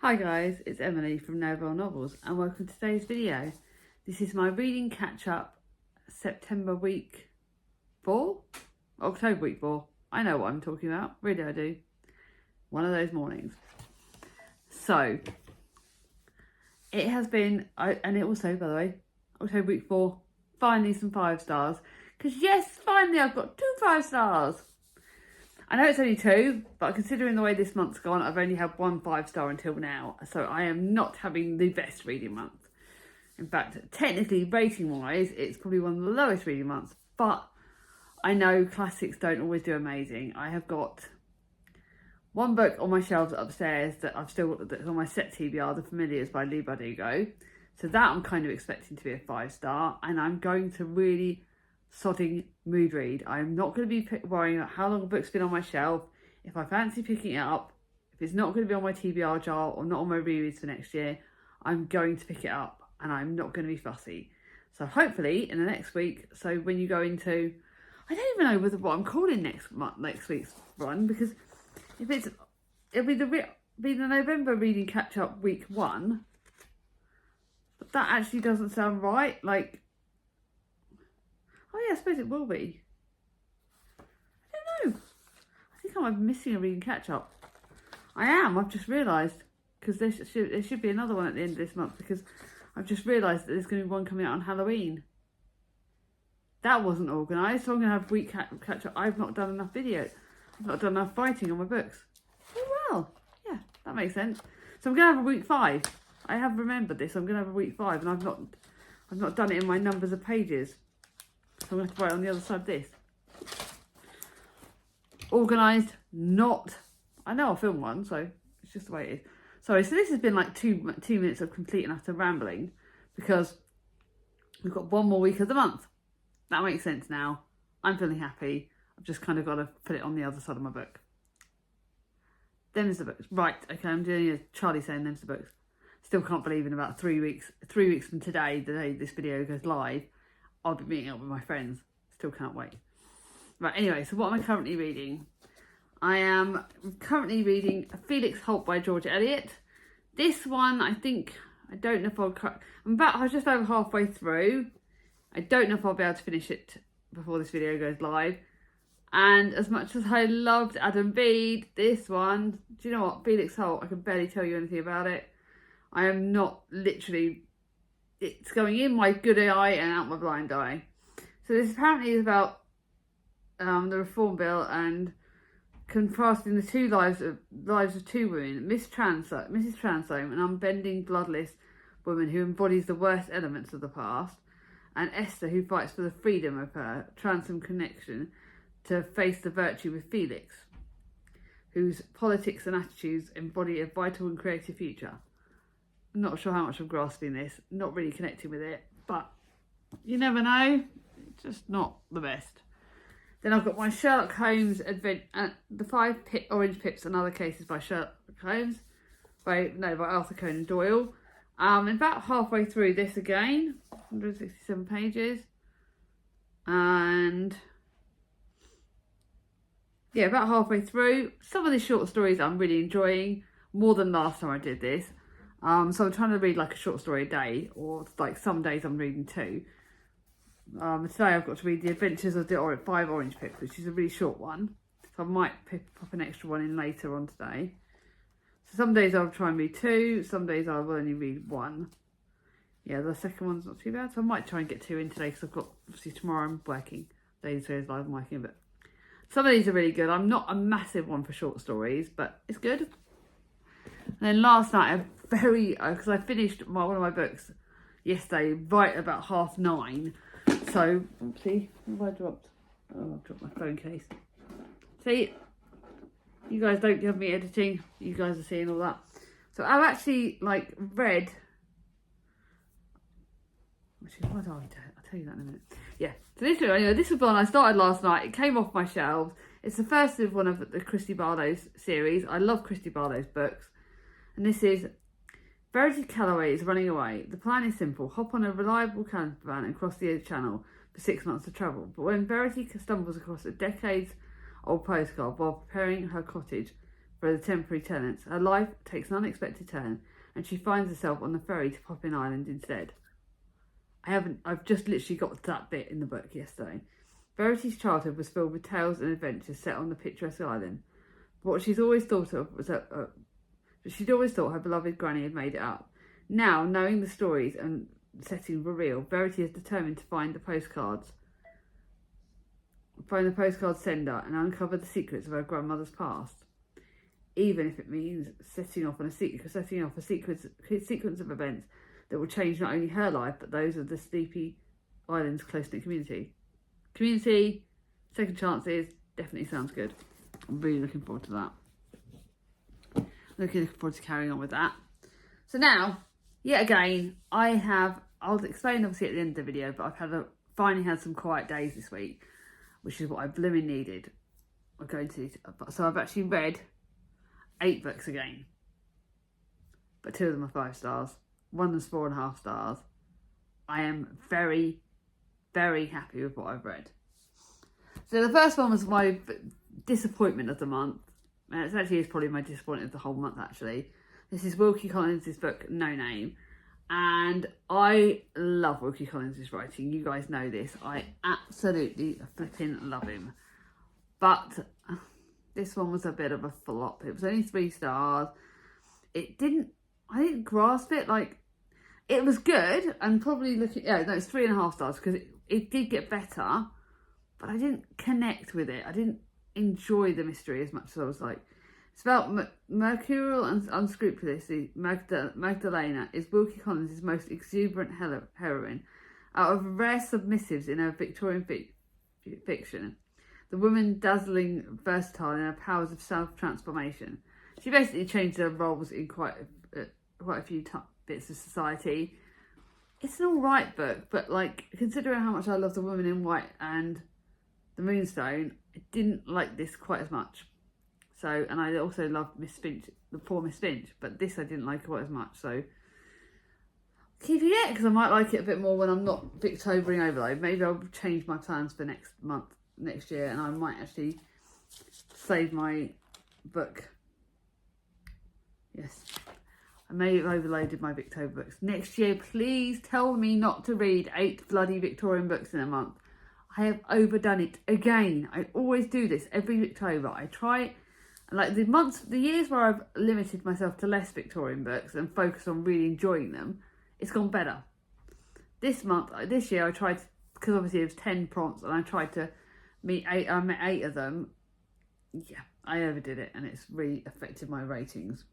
Hi guys, it's Emily from Novel Novels and welcome to today's video. This is my reading catch up September week 4? October week 4. I know what I'm talking about, really I do. One of those mornings. So, it has been, and it also by the way, October week 4, finally some 5 stars. Because yes, finally I've got 2 5 stars. I know it's only 2, but considering the way this month's gone, I've only had 1 5-star until now. So I am not having the best reading month. In fact, technically, rating-wise, it's probably one of the lowest reading months. But I know classics don't always do amazing. I have got 1 book on my shelves upstairs that that's on my set TBR, The Familiars by Leigh Bardugo. So that I'm kind of expecting to be a 5-star. And I'm going to really sodding mood read. I'm not going to be worrying about how long a book's been on my shelf. If I fancy picking it up, if it's not going to be on my TBR jar or not on my rereads for next year, I'm going to pick it up and I'm not going to be fussy. So hopefully in the next week, so when you go into, I don't even know what I'm calling next week's run, because if it'll be the November reading catch up week 1, but that actually doesn't sound right. Like, oh yeah, I suppose it will be. I don't know. I think I'm missing a reading catch up. I am, I've just realised. Because there should be another one at the end of this month, because I've just realised that there's going to be one coming out on Halloween. That wasn't organised, so I'm going to have week catch up. I've not done enough videos. I've not done enough writing on my books. Oh well, yeah, that makes sense. So I'm going to have a week 5. I have remembered this. I'm going to have a week 5, and I've not done it in my numbers of pages. So I'm going to have to write on the other side of this. Organised, not. I know I'll film one, so it's just the way it is. Sorry, so this has been like 2 minutes of complete and utter rambling, because we've got 1 more week of the month. That makes sense now. I'm feeling happy. I've just kind of got to put it on the other side of my book. Them's the books. Right, okay, I'm doing a Charlie saying them's the books. Still can't believe in about 3 weeks from today, the day this video goes live, I'll be meeting up with my friends. Still can't wait. Right, anyway, so what am I currently reading? I am currently reading Felix Holt by George Eliot. This one, I don't know if I'm just over halfway through. I don't know if I'll be able to finish it before this video goes live. And as much as I loved Adam Bede, this one, do you know what? Felix Holt, I can barely tell you anything about it. I am not literally, it's going in my good eye and out my blind eye. So this apparently is about the Reform Bill and contrasting the 2 lives of 2 women, Mrs. Transome, an unbending, bloodless woman who embodies the worst elements of the past, and Esther, who fights for the freedom of her Transome connection to face the virtue with Felix, whose politics and attitudes embody a vital and creative future. I'm not sure how much I'm grasping this, not really connecting with it, but you never know, it's just not the best. Then I've got my Sherlock Holmes the 5 Orange Pips and Other Cases by Sherlock Holmes, by Arthur Conan Doyle. About halfway through this again, 167 pages, and yeah, about halfway through. Some of the short stories I'm really enjoying more than last time I did this. So I'm trying to read like a short story a day, or like some days I'm reading 2. Today I've got to read The Adventures of the 5 Orange Pips, which is a really short one. So I might pop an extra one in later on today. So some days I'll try and read 2, some days I'll only read 1. Yeah, the second one's not too bad, so I might try and get 2 in today, because I've got, obviously tomorrow I'm working. Days live I'm working, but some of these are really good. I'm not a massive one for short stories, but it's good. And then last night, because I finished one of my books yesterday, right about 9:30. So, oopsie, what have I dropped? Oh, I've dropped my phone case. See, you guys don't give me editing. You guys are seeing all that. So I've actually, read... Actually, what did I do? I'll tell you that in a minute. Yeah, so this was one I started last night. It came off my shelves. It's the first of one of the Christy Barlow's series. I love Christy Barlow's books. And this is... Verity Calloway is running away. The plan is simple. Hop on a reliable caravan and cross the channel for 6 months of travel. But when Verity stumbles across a decades-old postcard while preparing her cottage, for the temporary tenants. Her life takes an unexpected turn and she finds herself on the ferry to Poppin Island instead. I've just literally got to that bit in the book yesterday. Verity's childhood was filled with tales and adventures set on the picturesque island. But what she'd always thought her beloved granny had made it up. Now, knowing the stories and setting were real, Verity is determined to find the postcard sender and uncover the secrets of her grandmother's past, even if it means setting off a sequence of events that will change not only her life but those of the Sleepy Island's close-knit community. Second chances definitely sounds good. I'm really looking forward to that. Looking forward to carrying on with that. So now, yet again, I'll explain obviously at the end of the video, but I've finally had some quiet days this week, which is what I blooming needed. So I've actually read 8 books again, but 2 of them are 5 stars. One of them's 4.5 stars. I am very, very happy with what I've read. So the first one was my disappointment of the month, and it actually is probably my disappointment of the whole month actually. This is Wilkie Collins' book, No Name. And I love Wilkie Collins' writing. You guys know this. I absolutely flipping love him. But this one was a bit of a flop. It was only 3 stars. I didn't grasp it. Like, it was good. And probably it's 3.5 stars because it did get better. But I didn't connect with it. I didn't enjoy the mystery as much as I was like. It's about mercurial and unscrupulously Magdalena is Wilkie Collins' most exuberant heroine. Out of rare submissives in her Victorian fiction, the woman dazzling versatile in her powers of self-transformation. She basically changed her roles in quite a few bits of society. It's an alright book, but like considering how much I love The Woman in White and The Moonstone, I didn't like this quite as much. So, and I also loved Miss Finch, the poor Miss Finch, but this I didn't like quite as much. So, keeping it because I might like it a bit more when I'm not Victobering overload. Maybe I'll change my plans for next year, and I might actually save my book. Yes, I may have overloaded my Victober books. Next year, please tell me not to read 8 bloody Victorian books in a month. I have overdone it again. I always do this every October. I try. Like the years where I've limited myself to less Victorian books and focused on really enjoying them, it's gone better. This year I tried, because obviously it was 10 prompts and I tried to meet 8, I met 8 of them. Yeah, I overdid it and it's really affected my ratings.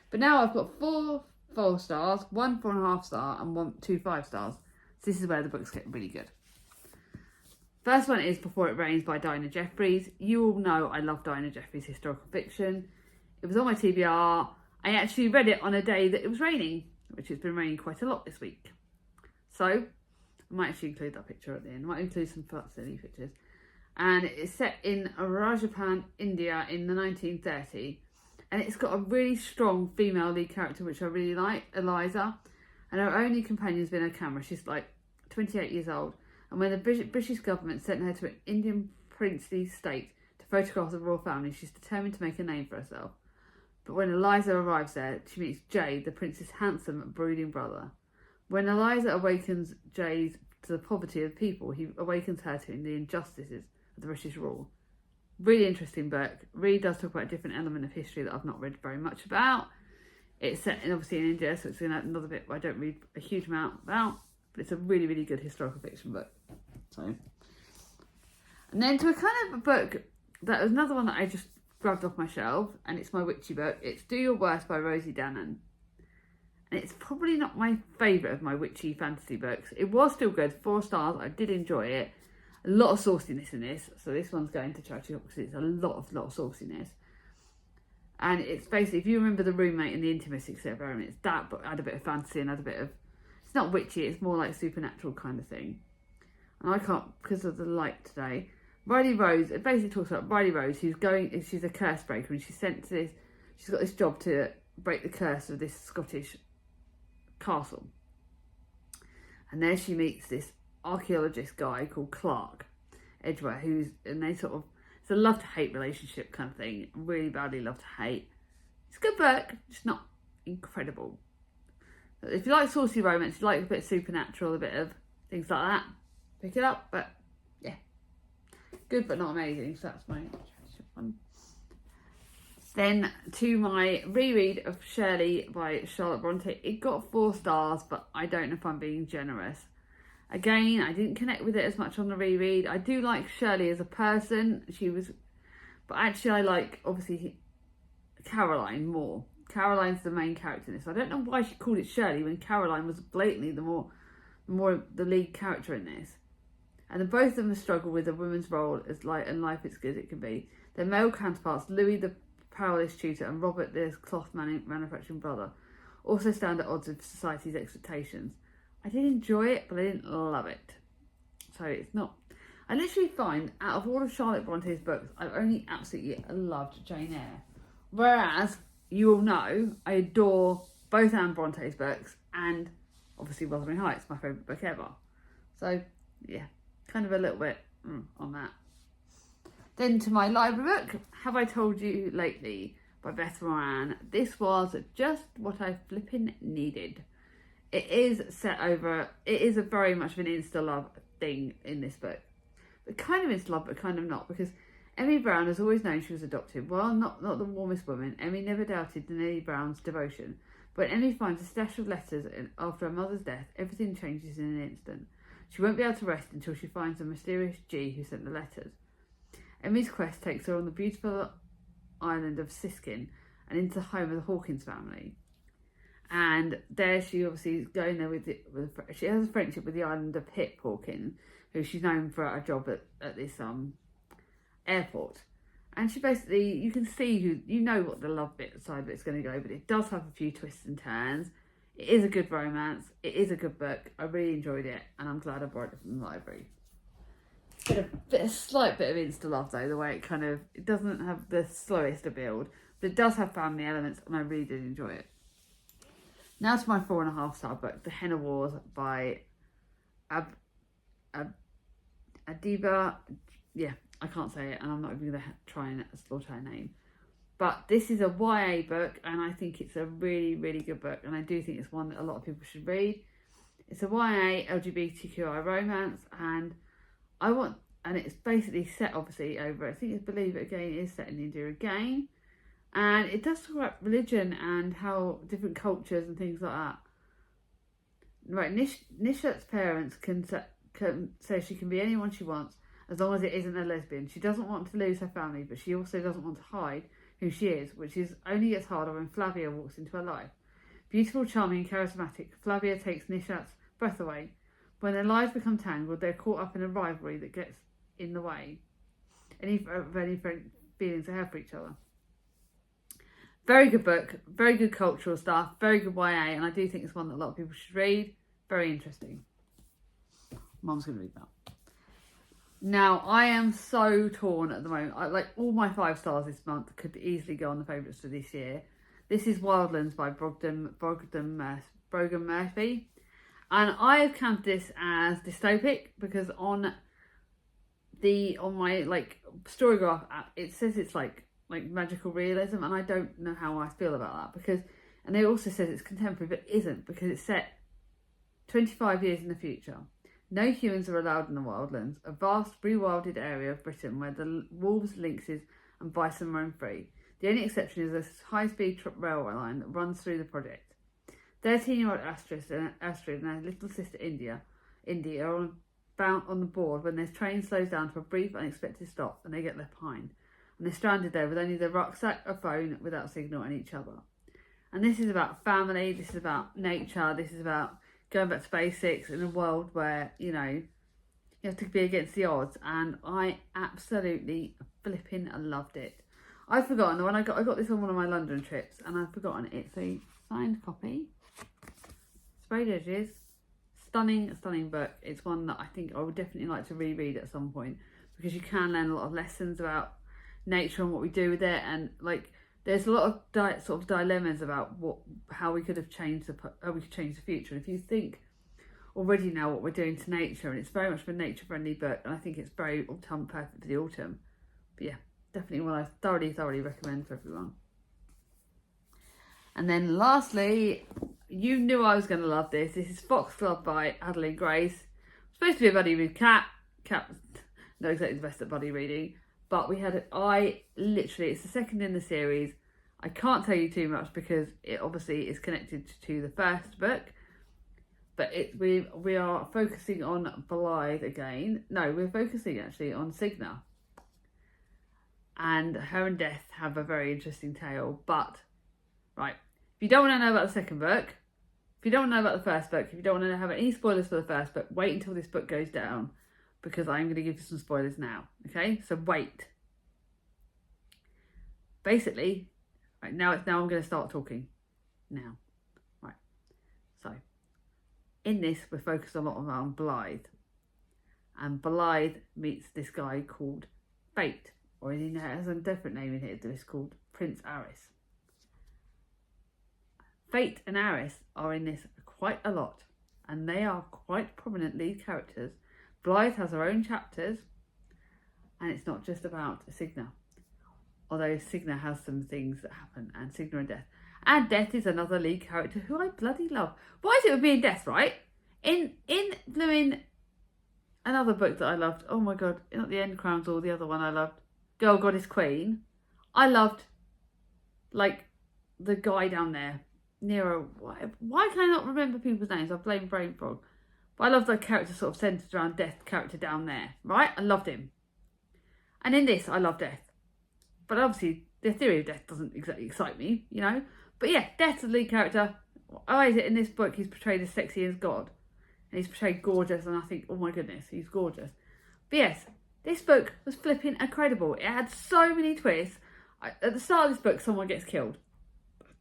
But now I've got 4 4 stars, 1 4.5 star and 2 5 stars. So this is where the books get really good. First one is Before It Rains by Dinah Jeffries. You all know I love Dinah Jeffries' historical fiction. It was on my TBR. I actually read it on a day that it was raining, which has been raining quite a lot this week. So, I might actually include that picture at the end. I might include some silly pictures. And it's set in Rajasthan, India in the 1930s. And it's got a really strong female lead character, which I really like, Eliza. And her only companion's been her camera. She's like 28 years old. And when the British government sent her to an Indian princely state to photograph the royal family, she's determined to make a name for herself. But when Eliza arrives there, she meets Jay, the prince's handsome, brooding brother. When Eliza awakens Jay to the poverty of the people, he awakens her to the injustices of the British rule. Really interesting book. Really does talk about a different element of history that I've not read very much about. It's set obviously in India, so it's another bit I don't read a huge amount about. But it's a really, really good historical fiction book. So, and then to a kind of a book that was another one that I just grabbed off my shelf, and it's my witchy book. It's Do Your Worst by Rosie Danan. And it's probably not my favourite of my witchy fantasy books. It was still good, 4 stars. I did enjoy it. A lot of sauciness in this, so this one's going to charge you because it's a lot of sauciness. And it's basically, if you remember The Roommate and the Intimacy experiment, it's that, but add a bit of fantasy and add a bit of, it's not witchy, it's more like supernatural kind of thing. And I can't, because of the light today. Riley Rose, it basically talks about Riley Rose, she's a curse breaker, and she's sent to this, she's got this job to break the curse of this Scottish castle. And there she meets this archaeologist guy called Clark Edgware, and they sort of It's a love to hate relationship kind of thing. Really badly love to hate. It's a good book, just not incredible. If you like saucy romance, you like a bit of supernatural, a bit of things like that, pick it up. But yeah, good but not amazing. So that's my one. Then to my reread of Shirley by Charlotte Bronte. It got 4 stars, but I don't know if I'm being generous. Again, I didn't connect with it as much on the reread. I do like Shirley as a person. But actually I like, obviously, Caroline more. Caroline's the main character in this. I don't know why she called it Shirley when Caroline was blatantly the lead character in this. And then both of them struggle with a woman's role as and life as good as it can be. Their male counterparts, Louis the powerless tutor and Robert the cloth manufacturing brother, also stand at odds with society's expectations. I did enjoy it, but I didn't love it. So it's not... I literally find, out of all of Charlotte Bronte's books, I've only absolutely loved Jane Eyre. Whereas, you all know, I adore both Anne Bronte's books and obviously Wuthering Heights, my favourite book ever. So, yeah, kind of a little bit on that. Then to my library book, Have I Told You Lately by Beth Moran. This was just what I flipping needed. It is a very much of an insta-love thing in this book. But kind of insta-love, but kind of not, because Emmy Brown has always known she was adopted. While not the warmest woman, Emmy never doubted Nellie Brown's devotion. But when Emmy finds a stash of letters after her mother's death, everything changes in an instant. She won't be able to rest until she finds the mysterious G who sent the letters. Emmy's quest takes her on the beautiful island of Siskin and into the home of the Hawkins family. And there she obviously is going there she has a friendship with the islander Pip Hawkins, who she's known for her job at this airport. And she basically, you can see what the love side of it's going to go, but it does have a few twists and turns. It is a good romance. It is a good book. I really enjoyed it, and I'm glad I brought it from the library. A slight bit of insta-love though, the way it doesn't have the slowest of build, but it does have family elements, and I really did enjoy it. Now to my 4.5 star book, The Henna Wars by Adiba. Yeah, I can't say it, and I'm not even going to try and slaughter her name. But this is a YA book, and I think it's a really, really good book, and I do think it's one that a lot of people should read. It's a YA LGBTQI romance, and it's basically set obviously over, I think it's Believe It Again, it is set in India again. And it does talk about religion and how different cultures and things like that. Right, Nishat's parents can say she can be anyone she wants as long as it isn't a lesbian. She doesn't want to lose her family, but she also doesn't want to hide who she is, which only gets harder when Flavia walks into her life. Beautiful, charming and charismatic, Flavia takes Nishat's breath away. When their lives become tangled, they're caught up in a rivalry that gets in the way of any feelings they have for each other. Very good book, very good cultural stuff, very good YA, and I do think it's one that a lot of people should read. Very interesting. Mum's going to read that. Now, I am so torn at the moment. All my 5 stars this month could easily go on the favourites for this year. This is Wildlands by Brogan Murphy. And I have counted this as dystopic because on my Storygraph app, it says it's like magical realism, and I don't know how I feel about that and it also says it's contemporary, but it isn't, because it's set 25 years in the future. No humans are allowed in the wildlands, a vast rewilded area of Britain where the wolves, lynxes and bison roam free. The only exception is a high-speed railway line that runs through the project. 13-year-old Astrid and her little sister India are bound on the board when their train slows down to a brief unexpected stop and they get left behind. And they're stranded there with only their rucksack, a phone, without signal, and each other. And this is about family, this is about nature, this is about going back to basics in a world where, you have to be against the odds. And I absolutely flipping loved it. I've forgotten, when I got this on one of my London trips, and I've forgotten it's a signed copy. Sprayed edges. Stunning book. It's one that I think I would definitely like to reread at some point, because you can learn a lot of lessons about nature and what we do with it, and there's a lot of sort of dilemmas about how we could change the future. And if you think already now what we're doing to nature, and it's very much of a nature friendly book, and I think it's very perfect for the autumn. But yeah, definitely one I thoroughly recommend for everyone. And then lastly, you knew I was going to love this. This is Foxglove by Adeline Grace. It's supposed to be a buddy read. Cat, not exactly the best at buddy reading, but we had it's the second in the series. I can't tell you too much because it obviously is connected to the first book. But we are focusing on Blythe again. No, we're focusing actually on Signa. And her and Death have a very interesting tale. But, right, if you don't want to know about the second book, if you don't want to know about the first book, if you don't want to have any spoilers for the first book, wait until this book goes down, because I'm going to give you some spoilers now, okay? So wait. Basically, right, now I'm going to start talking. Now. Right. So, in this, we're focused a lot on Blythe. And Blythe meets this guy called Fate. Or he has a different name in here. It's called Prince Aris. Fate and Aris are in this quite a lot, and they are quite prominent lead characters. Blythe has her own chapters, and it's not just about Signa. Although Signa has some things that happen, and Signa and Death. And Death is another lead character who I bloody love. Why is it with me and Death, right? In another book that I loved, oh my god, not the End Crowns or the other one I loved, Girl, Goddess, Queen. I loved, like, the guy down there, Nero. Why can I not remember people's names? I blame Brain Frog. But I love the character sort of centred around Death, character down there, right? I loved him. And in this, I love Death. But obviously, the theory of Death doesn't exactly excite me, you know? But yeah, Death's the lead character. Why is it in this book he's portrayed as sexy as God? And he's portrayed gorgeous, and I think, oh my goodness, he's gorgeous. But yes, this book was flipping incredible. It had so many twists. At the start of this book, someone gets killed.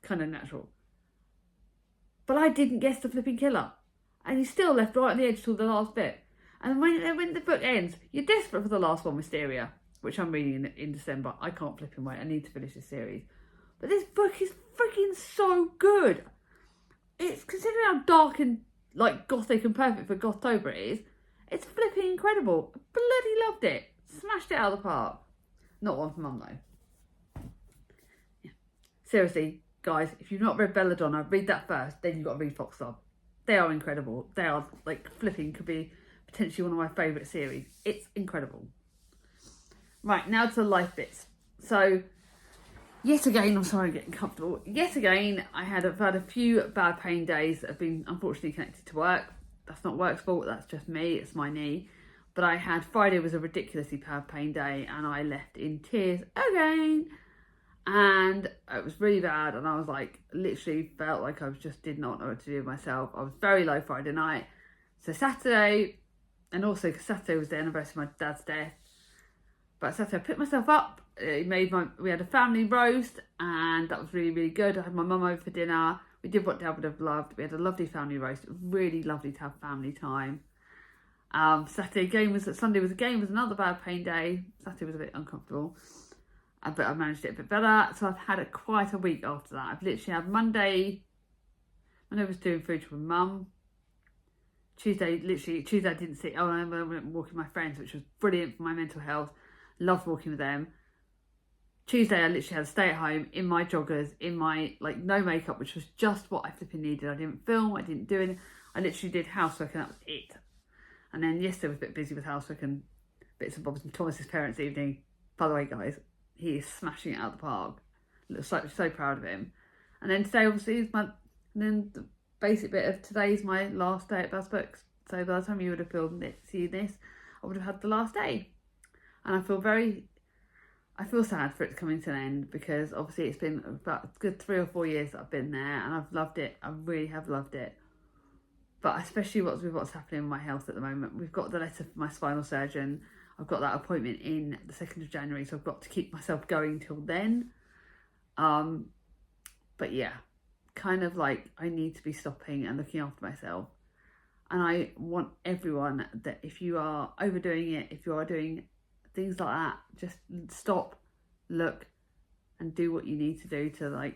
Kind of natural. But I didn't guess the flipping killer. And he's still left right on the edge till the last bit. And when the book ends, you're desperate for the last one, Mysteria, which I'm reading in December. I can't flipping wait. I need to finish this series. But this book is freaking so good. It's, considering how dark and like gothic and perfect for Gothtober it is, it's flipping incredible. I bloody loved it. Smashed it out of the park. Not one for Mum though. Yeah. Seriously, guys, if you've not read Belladonna, read that first, then you've got to read Foxglove. They are incredible. They are, like, flipping, could be potentially one of my favourite series. It's incredible. Right, now to the life bits. So, yet again, I'm sorry I'm getting comfortable. Yet again, I've had a few bad pain days that have been unfortunately connected to work. That's not work's fault, that's just me, it's my knee. But Friday was a ridiculously bad pain day, and I left in tears again. And it was really bad, and I was like, literally felt like I just did not know what to do with myself. I was very low Friday night. So Saturday, and also because Saturday was the anniversary of my dad's death. But Saturday I picked myself up, we had a family roast, and that was really, really good. I had my mum over for dinner. We did what Dad would have loved. We had a lovely family roast. It was really lovely to have family time. Sunday was another bad pain day. Saturday was a bit uncomfortable. But I managed it a bit better. So I've had quite a week after that. I've literally had Monday I was doing food with Mum. Tuesday I didn't see. Oh, I went walking with my friends, which was brilliant for my mental health. Loved walking with them. Tuesday I literally had to stay at home in my joggers, in my, like, no makeup, which was just what I flipping needed. I didn't film, I didn't do anything. I literally did housework and that was it. And then yesterday I was a bit busy with housework and bits and bobs, and Thomas's parents' evening. By the way, guys, he is smashing it out of the park. So proud of him. And then today, obviously, is and then the basic bit of today is my last day at Baz Books. So by the time you would have seen this, I would have had the last day. And I feel sad for it coming to an end, because obviously it's been about a good 3 or 4 years that I've been there, and I've loved it. I really have loved it. But especially with what's happening with my health at the moment. We've got the letter from my spinal surgeon. I've got that appointment in the 2nd of January, so I've got to keep myself going till then. But yeah, kind of like I need to be stopping and looking after myself. And I want everyone that if you are overdoing it, if you are doing things like that, just stop, look, and do what you need to do to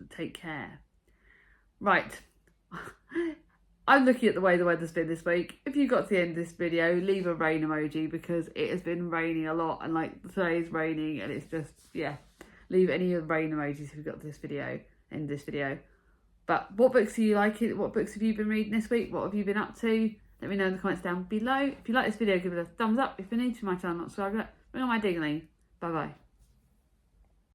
take care. Right. I'm looking at the way the weather's been this week. If you got to the end of this video, leave a rain emoji because it has been raining a lot, and like today's raining, and it's just, yeah. Leave any of the rain emojis if you got to this video, end this video. But what books are you liking? What books have you been reading this week? What have you been up to? Let me know in the comments down below. If you like this video, give it a thumbs up. If you're new to my channel, not subscribed yet, ring on my ding. Bye bye.